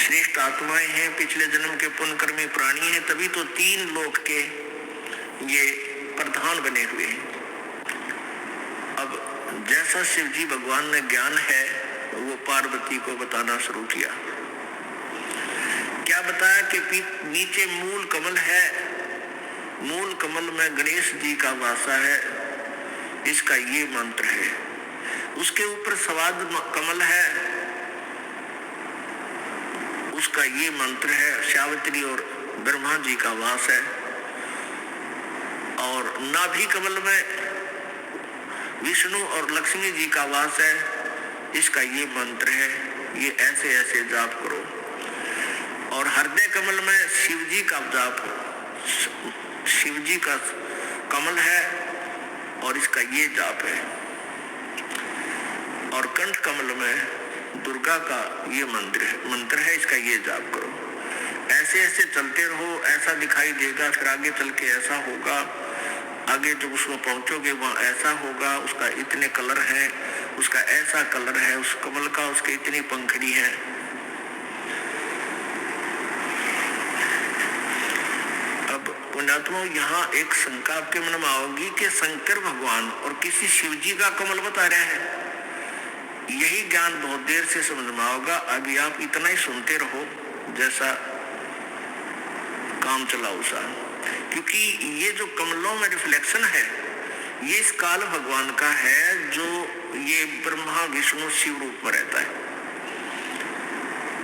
श्रेष्ठ आत्माएं हैं, पिछले जन्म के पुण्यकर्मी प्राणी हैं, तभी तो 3 लोक के ये प्रधान बने हुए हैं। अब जैसा शिव जी भगवान ने ज्ञान है वो पार्वती को बताना शुरू किया। क्या बताया कि नीचे मूल कमल है, मूल कमल में गणेश जी का वासा है, इसका ये मंत्र है। उसके ऊपर सवाद कमल है, उसका ये मंत्र है। सावित्री और ब्रह्मा जी का वास है। और नाभि कमल में विष्णु और लक्ष्मी जी का वास है, इसका ये मंत्र है। ये ऐसे ऐसे जाप करो। और हृदय कमल में शिव जी का जाप, शिव जी का कमल है और इसका ये जाप है। और कंठ कमल में दुर्गा का ये मंत्र है, इसका ये जाप करो। ऐसे ऐसे चलते रहो, ऐसा दिखाई देगा, फिर आगे चल के ऐसा होगा, आगे जब उसमें पहुंचोगे वहां ऐसा होगा, उसका इतने कलर है, उसका ऐसा कलर है, उस कमल का उसके इतनी पंखड़ी है। अब पुण्यात्मा, यहाँ एक शंका आपके मन में आओगी कि शंकर भगवान और किसी शिव जी का कमल बता रहे हैं। यही ज्ञान बहुत देर से समझ में आओगा। अभी आप इतना ही सुनते रहो जैसा काम चलाओ सा, क्योंकि ये जो कमलों में रिफ्लेक्शन है ये इस काल भगवान का है, जो ये ब्रह्मा विष्णु शिव रूप में रहता है।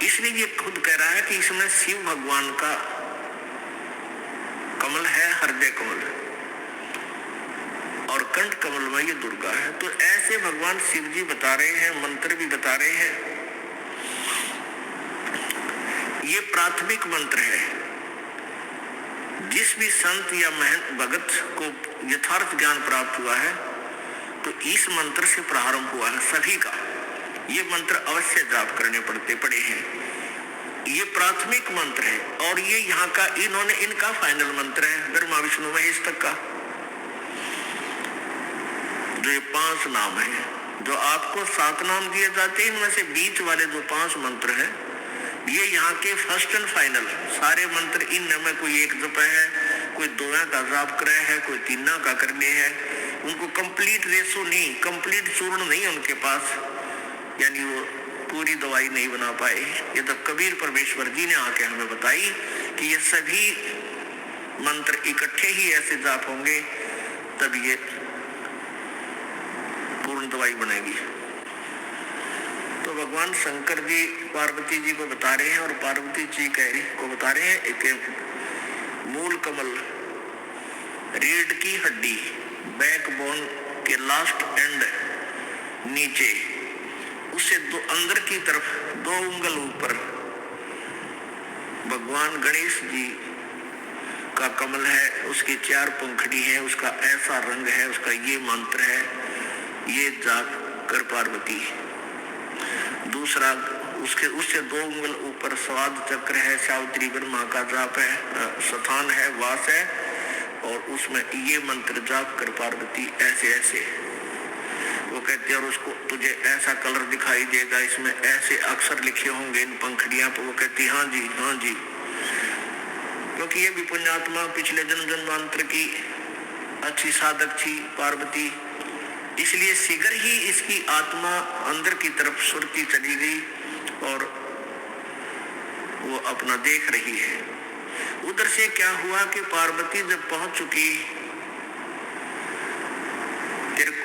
इसलिए ये खुद कह रहा है कि इसमें शिव भगवान का कमल है, हृदय कमल, और कंठ कमल में ये दुर्गा है। तो ऐसे भगवान शिव जी बता रहे हैं, मंत्र भी बता रहे हैं। ये प्राथमिक मंत्र है। जिस भी संत या महंत भगत को यथार्थ ज्ञान प्राप्त हुआ है तो इस मंत्र से प्रारंभ हुआ है सभी का। ये मंत्र अवश्य जाप करने पड़े हैं। ये प्राथमिक मंत्र है और ये यहाँ का इनका फाइनल मंत्र है, ब्रह्मा विष्णु महेश तक का। जो ये 5 नाम है, जो आपको 7 नाम दिए जाते हैं, इनमें से बीच वाले जो 5 मंत्र हैं ये यहाँ के फर्स्ट एंड फाइनल। सारे मंत्र इनमें कोई एक जप है, कोई 2 का जाप करे है, कोई 3 का करने है। उनको कंप्लीट रेशो नहीं, कंप्लीट चूर्ण नहीं उनके पास, यानी वो पूरी दवाई नहीं बना पाए। ये तो कबीर परमेश्वर जी ने आके हमें बताई कि ये सभी मंत्र इकट्ठे ही ऐसे जाप होंगे तब ये पूर्ण दवाई बनेगी। तो भगवान शंकर जी पार्वती जी को बता रहे हैं और पार्वती जी को बता रहे हैं एक मूल कमल, रीढ़ की हड्डी, बैकबोन के लास्ट एंड नीचे, उससे अंदर की तरफ 2 उंगल ऊपर भगवान गणेश जी का कमल है, उसकी 4 पंखड़ी है, उसका ऐसा रंग है, उसका ये मंत्र है। ये जाप कर पार्वती। दूसरा उससे 2 उंगल ऊपर स्वाद चक्र है, सावित्री ब्रह्मा का जाप है, स्थान है, वास है, और उसमें ये मंत्र जाप कर पार्वती ऐसे ऐसे। वो कहते हैं और उसको तुझे ऐसा कलर दिखाई देगा, इसमें ऐसे अक्षर लिखे होंगे इन पंखड़ियां पर। वो कहती हाँ जी हाँ जी, क्योंकि ये भी पुण्यात्मा पिछले जन्मांतर की अच्छी साधक थी पार्वती, इसलिए शीघ्र ही इसकी आत्मा अंदर की तरफ सुरती चली गई और वो अपना देख रही है। उधर से क्या हुआ कि पार्वती जब पहुंच चुकी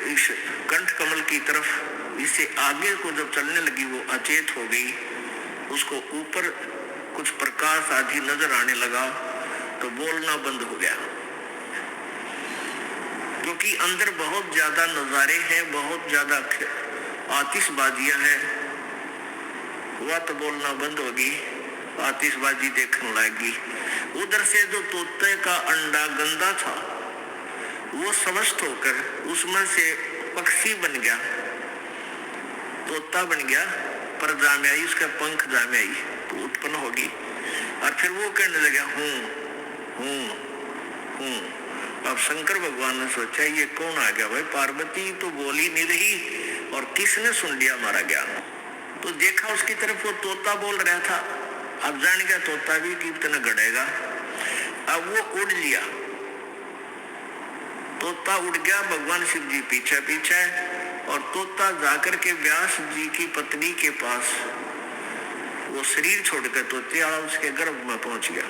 इस कंठ कमल की तरफ, इससे आगे को जब चलने लगी वो अचेत हो गई। उसको ऊपर कुछ प्रकाश आदि नजर आने लगा तो बोलना बंद हो गया, क्योंकि अंदर बहुत ज्यादा नजारे हैं, बहुत ज्यादा आतिशबाजियां हैं। हुआ तो बोलना बंद होगी, आतिशबाजी देखने लगी। उधर से जो तोते का अंडा गंदा था वो समस्त होकर उसमें से पक्षी बन गया, तोता बन गया, पर जाम्याई, उसका पंख जाम्याई तो उत्पन्न होगी। और फिर वो कहने लगा हूँ हूँ हूँ। अब शंकर भगवान ने सोचा ये कौन आ गया भाई, पार्वती तो बोली नहीं रही और किसने सुन लिया हमारा ज्ञान। तो देखा उसकी तरफ वो तोता बोल रहा था, अब जान गया तोता भी कि इतना गड़ेगा। अब वो उड़ लिया, तोता उड़ गया, भगवान शिव जी पीछे पीछे, और तोता जाकर के व्यास जी की पत्नी के पास वो शरीर छोड़कर तोते वाला उसके गर्भ में पहुंच गया।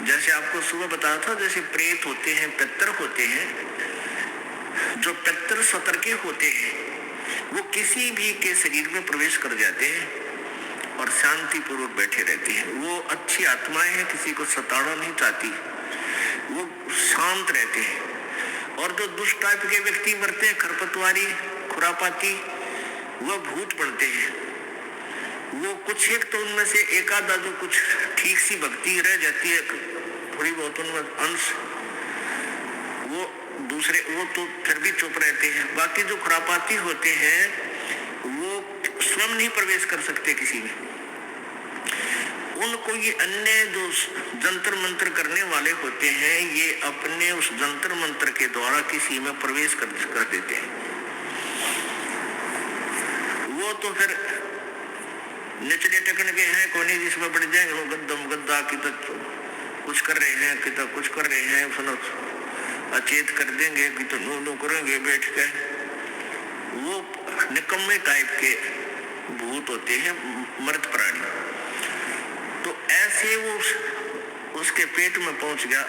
जैसे आपको सुबह बताया था, जैसे प्रेत होते हैं, पितर होते हैं, जो पितर सतर्के होते हैं वो किसी भी के शरीर में प्रवेश कर जाते हैं और शांति पूर्वक बैठे रहते हैं। वो अच्छी आत्माएं हैं, किसी को सताना नहीं चाहती, वो शांत रहते हैं। और जो दुष्ट टाइप के व्यक्ति मरते हैं, खरपतवारी, खुरापाती, वह भूत बनते हैं। वो कुछ एक तो उनमें से एक आधा जो कुछ ठीक सी भक्ति रह जाती है, थोड़ी बहुत उनमें अंश, वो दूसरे वो तो फिर भी चुप रहते हैं। बाकी जो खुरापाती होते हैं वो स्वयं नहीं प्रवेश कर सकते किसी में। उनको ये अन्य जो जंतर मंत्र करने वाले होते हैं, ये अपने उस जंतर मंत्र के द्वारा किसी में प्रवेश कर देते हैं। वो तो फिर निचले टकन के हैं, कोने जिसमें बढ़ जाएंगे, वो गद्दम गद्दा की तो कुछ कर रहे हैं, कि तो कुछ कर रहे हैं, सुनो अचेत कर देंगे, कि तो नो करेंगे बैठ के। वो निकम्मे टाइप के भूत होते हैं, मर्द प्राणी। तो ऐसे वो उसके पेट में पहुंच गया,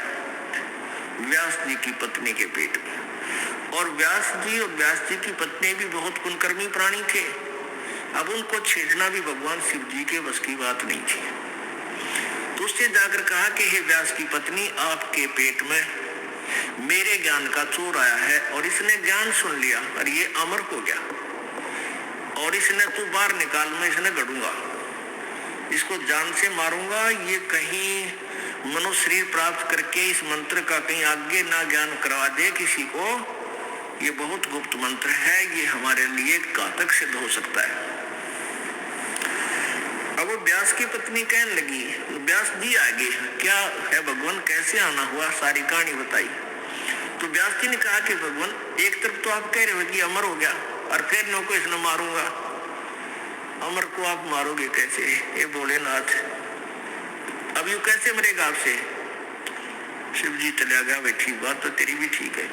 व्यास जी की पत्नी के पेट में। और व्यास जी और व्यास जी की पत्नी भी बहुत कुलकर्मी प्राणी थे। अब उनको छेड़ना भी भगवान शिव जी के बस की बात नहीं थी। तो उससे जाकर कहा कि हे व्यास की पत्नी, आपके पेट में मेरे ज्ञान का चोर आया है और इसने ज्ञान सुन लिया और ये अमर हो गया, और इसने तू बाहर निकाल, मैं इसने गढ़ूंगा, इसको जान से मारूंगा। ये कहीं मनुष्य शरीर प्राप्त करके इस मंत्र का कहीं आगे ना ज्ञान करवा दे किसी को। ये बहुत गुप्त मंत्र है, ये हमारे लिए घातक सिद्ध हो सकता है। अब वो व्यास की पत्नी कहने लगी, व्यास जी आगे क्या है भगवान, कैसे आना हुआ, सारी कहानी बताई। तो व्यास जी ने कहा कि भगवान, एक तरफ तो आप कह रहे हो कि अमर हो गया, और फिर नो को इसने मारूंगा। अमर को आप मारोगे कैसे, ये भोलेनाथ, अब यू कैसे मरेगा आपसे? शिव जी चला गया, भाई ठीक बात तो तेरी भी ठीक है।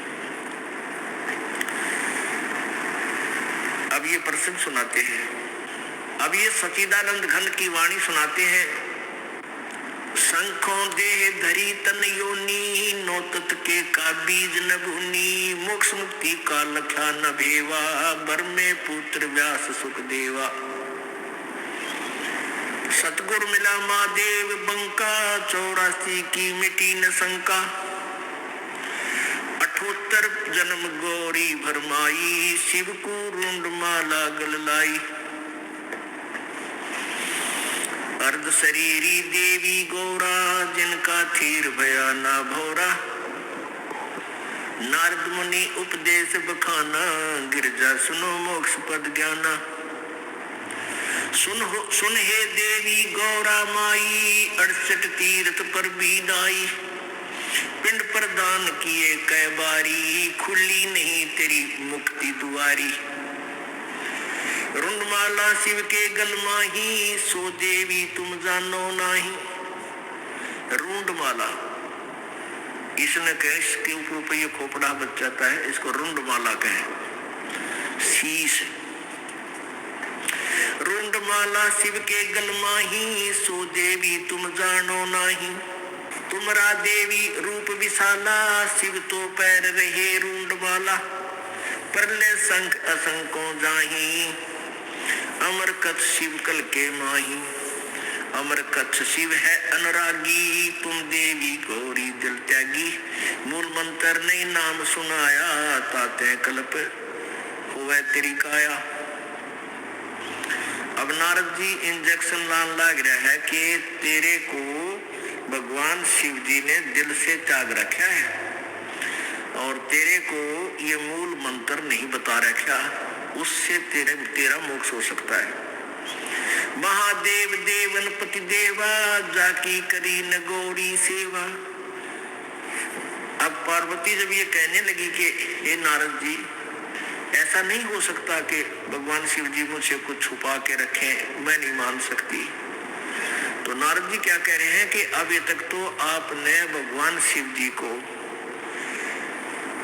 अब ये प्रसंग सुनाते हैं, अब ये सचिदानंद घन की वाणी सुनाते हैं। शंखों देह धरी तन योनी, नौतत के का बीज न भूनी, मोक्ष मुक्ति का लख्या न भेवा, बर में पुत्र व्यास सुख देवा। सतगुर मिला महादेव बंका, 84 की मिटी न शंका, 78 जन्म गौरी भरमाई, शिव को रुंड माला गल लाई। अर्ध शरीरी देवी गौरा, जिनका थीर भया ना भोरा, नारद मुनि उपदेश बखाना, गिरजा सुनो मोक्ष पद ज्ञाना। सुन हे देवी गौरा माई, 68 तीर्थ पर बीदाई, पिंड प्रदान किए कै बारी, खुली नहीं तेरी मुक्ति दुआरी। रुंडमाला शिव के गल माही, सो देवी तुम जानो नाही। रुंडमाला, इसने कहे, इसके ऊपर ये खोपड़ा बच जाता है, इसको रुंडमाला कहे, शीश। रुंडमाला शिव के गल माही, सो देवी तुम जानो नाही। तुमरा देवी रूप विशाला, शिव तो पैर रहे रुंडमाला, परले संख असंको जाही, अमर कथ शिव कल के माही। अमर कथ शिव है अनुरागी, तुम देवी गौरी दिल त्यागी, मूल मंत्र नहीं नाम सुनाया, ताते कल्प हुए तेरी काया। अब नारद जी इंजेक्शन लान लग रहा है कि तेरे को भगवान शिव जी ने दिल से त्याग रखा है और तेरे को ये मूल मंत्र नहीं बता रखा, उससे तेरा मोक्ष हो सकता है। महादेव देवन पति देवा, जाकी करी न गौरी सेवा। अब पार्वती जब ये कहने लगी कि हे नारद जी, ऐसा नहीं हो सकता कि भगवान शिव जी मुझसे कुछ छुपा के रखें, मैं नहीं मान सकती। तो नारद जी क्या कह रहे हैं कि अभी तक तो आपने भगवान शिव जी को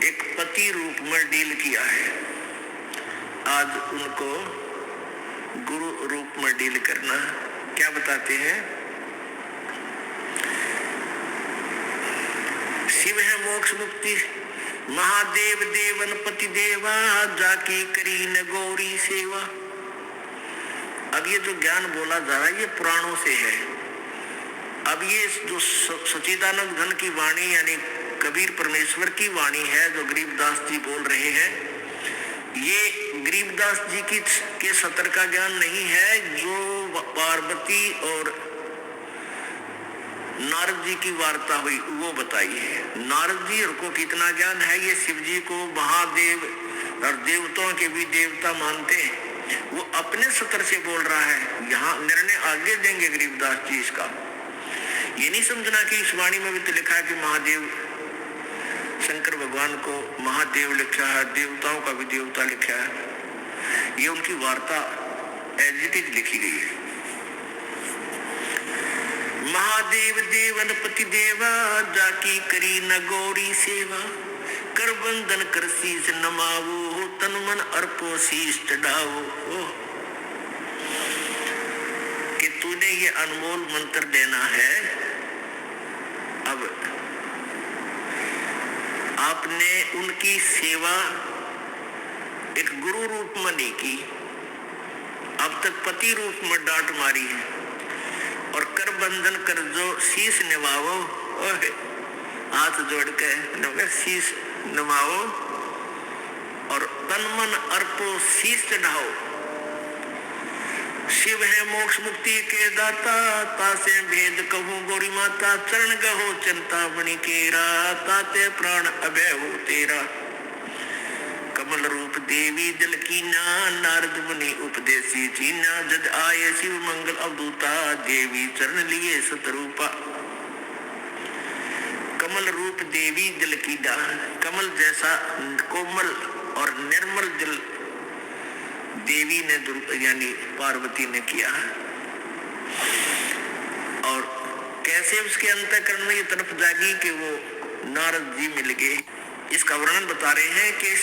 एक पति रूप में डील किया है, आज उनको गुरु रूप में डील करना। क्या बताते हैं? शिव है मोक्ष मुक्ति महादेव देवन पति देवा, जाकी करी न गौरी सेवा। अब ये जो ज्ञान बोला जा रहा है ये पुराणों से है। अब ये जो सच्चिदानंद घन की वाणी यानी कबीर परमेश्वर की वाणी है जो गरीबदास जी बोल रहे हैं, ये गरीबदास जी की के सतर का ज्ञान नहीं है, जो पार्वती और नारद जी की वार्ता हुई वो बताई है। नारद जी को कितना ज्ञान है, ये शिव जी को महादेव और देवताओं के भी देवता मानते हैं, वो अपने सतर से बोल रहा है। यहाँ निर्णय आगे देंगे गरीबदास जी इसका। ये नहीं समझना कि इस वाणी में भी तो लिखा है कि महादेव शंकर भगवान को महादेव लिखा है, देवताओं का भी देवता लिखा है। ये उनकी वार्ता एज इट इज लिखी गई है। महादेव देवन पति देवा, जाकी करी न गौरी सेवा, कर बंदन कर शीस नमावो, तन मन अर्पो शीस चढ़ावो। कि तूने ये अनमोल मंत्र देना है। अब आपने उनकी सेवा एक गुरु रूप में नहीं की, अब तक पति रूप में डांट मारी है। और कर बंधन कर जो शीश निभाओ, हाथ जोड़ के शीश निभाओ, और तन मन अर्पो शीश चढ़ाओ। शिव है मोक्ष मुक्ति के दाता, तासे भेद कहूँ गौरी माता, चरण गहो चिंता बणि केरा, ताते प्राण अभय हो तेरा। कमल रूप देवी जल कीना, नारद मुनि उपदेशी चीना, जद आए शिव मंगल अवधूता, देवी चरण लिए सतरूपा। कमल रूप देवी जल कीना, कमल जैसा कोमल और निर्मल जल देवी ने यानी पार्वती ने किया। और कैसे उसके अंतःकरण में ये तरफ जागी कि वो नारद जी मिल गए, इसका वर्णन बता रहे हैं कि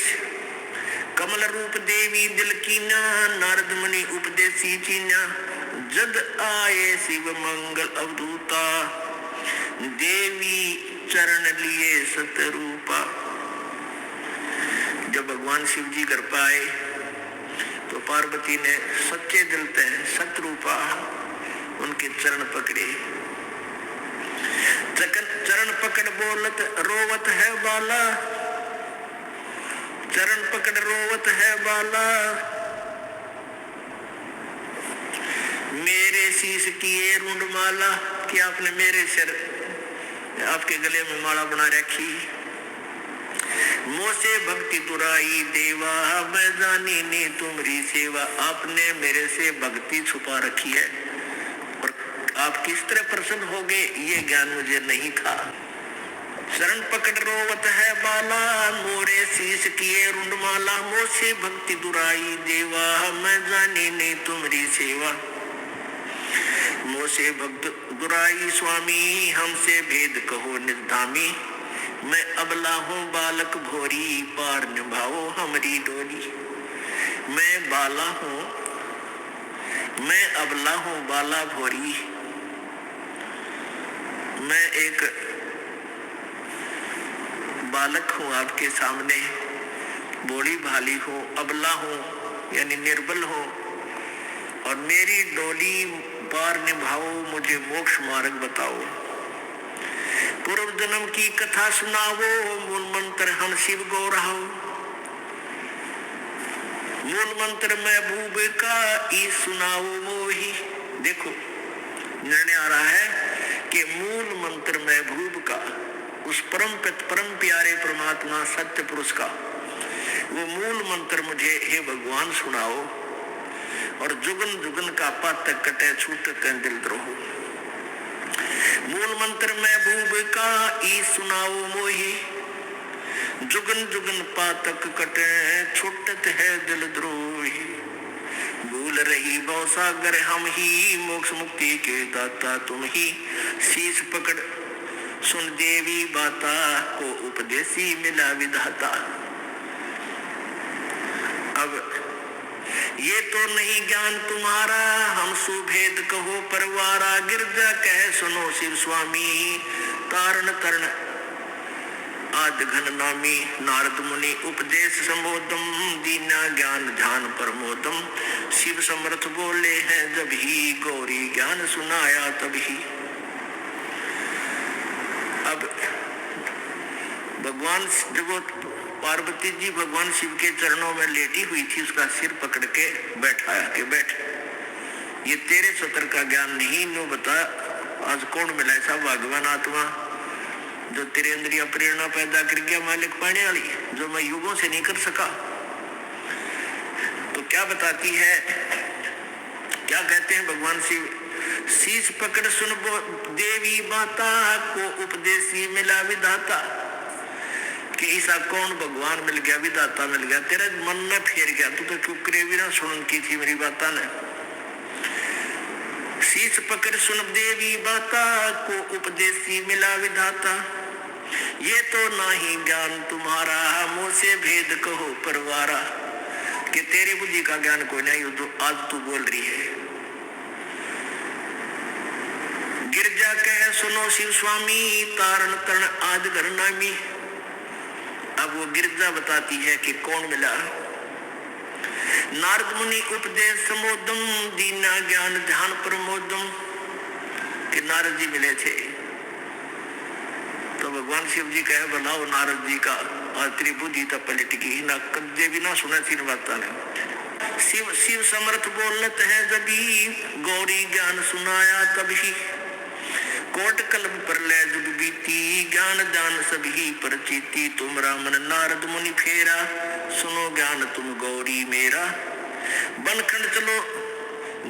कमल रूप देवी दिल कीना, नारद मुनि उपदेशी चीना, जद आए शिव मंगल अवधूता, देवी चरण लिए सतरूपा। जब भगवान शिव जी घर पाए तो पार्वती ने सच्चे दिल से सतरूपा उनके चरण पकड़े। चरण पकड़ बोलत रोवत है बाला, चरण पकड़ रोवत है बाला, मेरे शीश किए रुंड माला। कि आपने मेरे सिर आपके गले में माला बना रखी। मोसे भक्ति तुराई देवा, मैं जानी ने तुम्हारी सेवा। आपने मेरे से भक्ति छुपा रखी है और आप किस तरह प्रसन्न होगे ये ज्ञान मुझे नहीं था। शरण पकड़ रोवत है बाला, मोरे शीश किए रुंड माला, मोसे भक्ति दुराई देवा, मैं जानी ने तुम्हारी सेवा। मोसे भक्त दुराई स्वामी, हमसे भेद कहो निर्धामी, मैं अबला हूँ बालक भोरी, पार निभाओ हमारी डोरी। मैं बाला हूँ, मैं अबला हूँ बाला भोरी, मैं एक बालक हूँ आपके सामने, बोली भाली हूँ, अबला हूँ यानी निर्बल हूँ, और मेरी डोली पार निभाओ, मुझे मोक्ष मार्ग बताओ। पूर्व जन्म की कथा सुनाओ, मूल मंत्र हम शिव गो रहो। मूल मंत्र महबूब का ई सुनाओ मोही। देखो निर्णय आ रहा है कि मूल मंत्र महबूब का, उस परम प्यारे परमात्मा सत्य पुरुष का वो मूल मंत्र मुझे हे भगवान सुनाओ, और जुगन जुगन का पातक कटे छूटक दिल द्रोह। मूल मंत्र महबूब का ई सुनाओ मोही, जुगन जुगन पातक कटे, छुटत है दिल द्रोही। भूल रही भव सागर हम ही, मोक्ष मुक्ति के दाता तुम ही। शीश पकड़ सुन देवी बाता, को उपदेशी मिला विधाता। अब ये तो नहीं ज्ञान तुम्हारा, हम सुभेद कहो परवारा। गिरजा कह सुनो शिव स्वामी, तारण तरण आद घन नामी। नारद मुनि उपदेश संबोधम, दीना ज्ञान ध्यान प्रमोदम। शिव समर्थ बोले हैं जब ही, गौरी ज्ञान सुनाया तभी। अब भगवान जब पार्वती जी भगवान शिव के चरणों में लेटी हुई थी, उसका सिर पकड़ के बैठाया कि बैठ, ये तेरे सत्र का ज्ञान नहीं, नो बता आज कौन मिला ऐसा भगवान आत्मा जो तेरे अंदर यह प्रेरणा पैदा कर गया मालिक पाने वाली, जो मैं युगों से नहीं कर सका। तो क्या बताती है, क्या कहते हैं भगवान शिव? शीश पकड़ सुन देवी माता, को उपदेशी मिला विधाता। कि ऐसा कौन भगवान मिल गया, विधाता मिल गया, तेरे मन में फेर गया, तू तो चुप करे भी ना सुन की थी मेरी बाता ने। शीश पकड़ सुन देवी बाता, को उपदेशी मिला विधाता। ये तो नाही ज्ञान तुम्हारा, मुझसे भेद कहो परवारा। कि तेरी बुद्धि का ज्ञान कोई नहीं, जो आज तू बोल रही है। गिरजा कह सुनो शिव स्वामी, तारण तरण आद घर नामी। अब वो गिरजा बताती है कि कौन मिला। नारद मुनि उपदेश समोदम, दीना ज्ञान ध्यान प्रमोदम। कि नारद जी मिले थे। तो भगवान शिव जी कहे बनाओ नारद जी का तेरी बुद्धि तब पलट गई ना, कदे भी ना सुना थी बाता ने। शिव शिव समर्थ बोलत है जभी, गौरी ज्ञान सुनाया तभी। कोट कल्प पर ले जुग बीती, ज्ञान दान सभी परचीती। तुमरा मन नारद मुनि फेरा, सुनो ज्ञान तुम गौरी मेरा। बनखंड चलो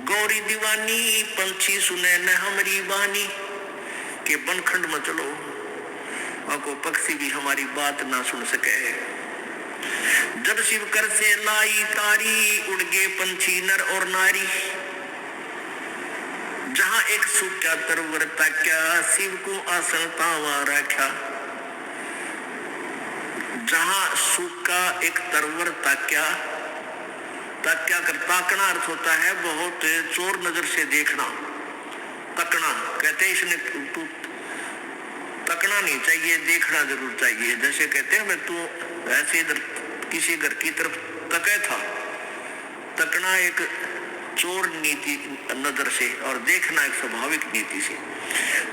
गौरी दीवानी, पंछी सुने न हमारी बानी। के बनखंड में चलो, को पक्षी भी हमारी बात ना सुन सके। जब शिव कर से लाई तारी, उड़ गए पंछी नर और नारी। जहां एक सूखा तरवर ताक्या, शिव को आसन तावा रखा। जहां सूखा एक तरवर ताक्या, ताक्या कर ताकना अर्थ होता है बहुत चोर नजर से देखना। तकना कहते हैं, इसने तू तकना नहीं चाहिए, देखना जरूर चाहिए। जैसे कहते हैं मैं तू ऐसे इधर किसी घर की तरफ तके था। तकना एक चोर नीति नजर से और देखना एक स्वाभाविक नीति से।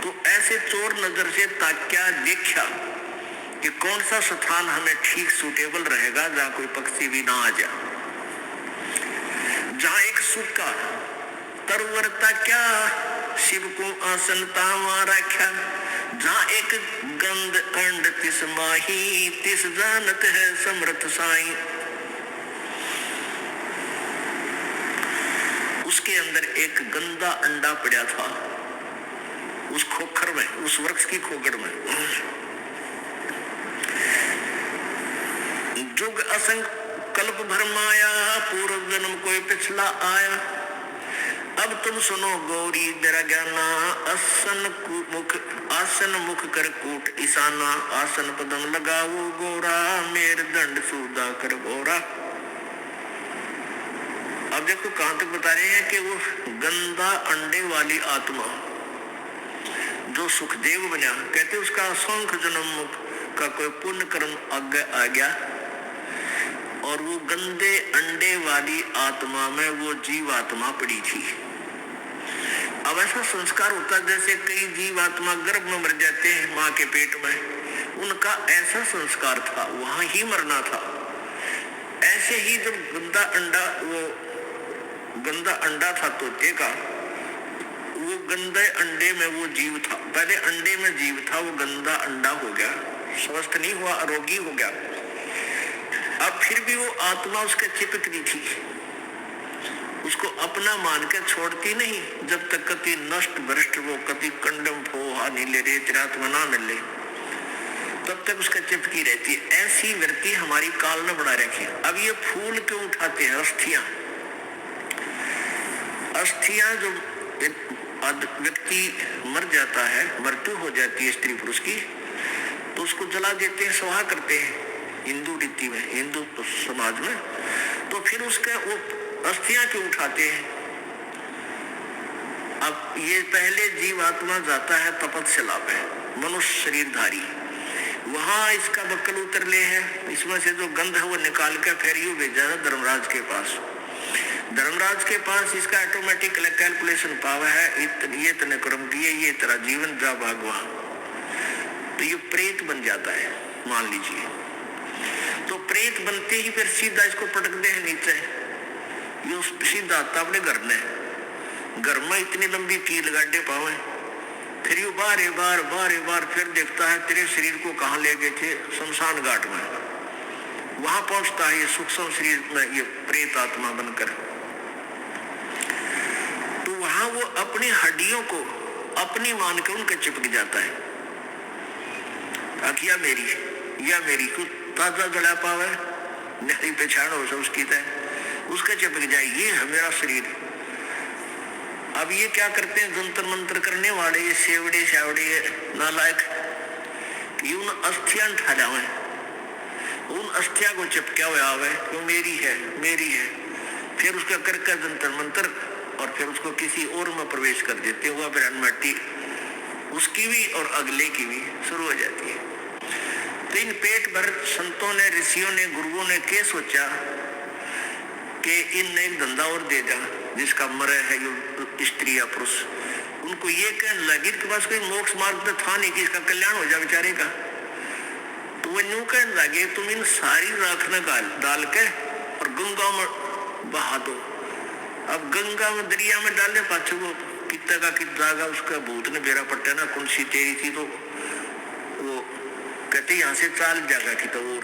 तो ऐसे चोर नजर से ताक्या देखा कि कौन सा स्थान हमें ठीक सूटेबल रहेगा, जहां कोई पक्षी भी ना आ जाए। जहां एक सूखा तरवर ताक्या, शिव को आसन तावा रखा। जहां एक गंध अंड तिस माही, तिस जानत है समर्थ साई। उसके अंदर एक गंदा अंडा पड़ा था, उस खोखर में, उस वृक्ष की खोखर में। जुग असंग कल्प भर माया, पूर्व जन्म कोई पिछला आया। अब तुम सुनो गौरी मेरा ज्ञाना, आसन मुख कर कूट ईशाना। आसन पदम लगाओ गोरा, मेर दंड सूदा कर गोरा। अब देखो कहां तक बता रहे हैं कि वो गंदा अंडे वाली आत्मा जो सुखदेव बना, कहते उसका असंख्य जन्म का कोई पुण्य कर्म आगे आ गया और वो गंदे अंडे वाली आत्मा में वो जीव आत्मा पड़ी थी। अब ऐसा संस्कार होता है जैसे कई जीव आत्मा गर्भ में मर जाते हैं माँ के पेट में, उनका ऐसा संस्कार था, वहां ही मरना था। ऐसे ही जब गंदा अंडा था तोते का, वो गंदे अंडे में वो जीव था। पहले अंडे में जीव था, वो गंदा अंडा हो गया, स्वस्थ नहीं हुआ, आरोगी हो गया। अब फिर भी वो आत्मा उसके चिपक रही थी, उसको अपना मान के छोड़ती नहीं, जब तक कति नष्ट भ्रष्ट वो कति कंडम फो हानि ले रे चिरात्मा ना मिले। तब तक उसका चिपकी रहती है। ऐसी वृत्ति हमारी काल ने बना रखी है। अब ये फूल क्यों उठाते हैं? अस्थियां, अस्थियां जो व्यक्ति मर जाता है, मृत्यु हो जाती है स्त्री पुरुष की, तो उसको जला देते हैं, स्वाहा करते हैं हिंदू रीति में, हिंदू समाज में। तो फिर उसका वो अस्थियां क्यों उठाते हैं? अब ये पहले जीवात्मा जाता है तपस्या पे, मनुष्य शरीरधारी, वहां इसका बक्कल उतर ले है, इसमें से जो गंध है वो निकाल कर फिर यूं भेजा है धर्मराज के पास। धर्मराज के पास इसका ऑटोमेटिक कैलकुलेशन पावर है, ये तने कर्म किए, ये तेरा जीवन जा भागवा, तो ये प्रेत बन जाता है मान लीजिए। तो प्रेत बनते ही फिर सीधा इसको पटकते हैं नीचे, ये सीधा आता अपने घर में, घर में इतनी लंबी कील गाड़े पावे, फिर यू बार बार फिर देखता है तेरे शरीर को कहाँ ले गए थे, शमशान घाट में, वहां पहुंचता है ये सूक्ष्म शरीर में, ये प्रेत आत्मा बनकर। तो वहां वो अपनी हड्डियों को अपनी मान के उनके चिपक जाता है, अखिया मेरी या मेरी को ताजा जला पावे, नहीं पहचान हो उसकी तय, उसका चिपक जाए, ये है मेरा शरीर। अब ये क्या करते हैं जंतर मंत्र करने वाले, ये सेवड़े नालायक, ये उन अस्थियां उठा जावे, उन अस्थिया को चिपका हुआ आवे, वो मेरी है मेरी है, फिर उसका करके जंतर मंत्र और फिर उसको किसी और में प्रवेश कर देते हुआ, फिर अनमट्टी उसकी भी और अगले की भी शुरू हो जाती है। तो इन पेट भर संतों ने, ऋषियों ने, गुरुओं ने क्या सोचा कि इनने एक धंधा और दे दा, जिसका मरे है ये स्त्री या पुरुष, उनको ये कहने लगी कि बस कोई मोक्ष मार्ग तो था नहीं कि इसका कल्याण हो जाए बेचारे का। तो वो यूं कहने लगे तुम इन सारी राख में डाल के और गंगा में बहा दो। अब गंगा में दरिया में डालने पाछे वो कितना का कितना उसका भूत ने बेरा पट्टा ना कौन सी तेरी थी, तो वो कहते यहाँ से चाल जाएगा कि तो वो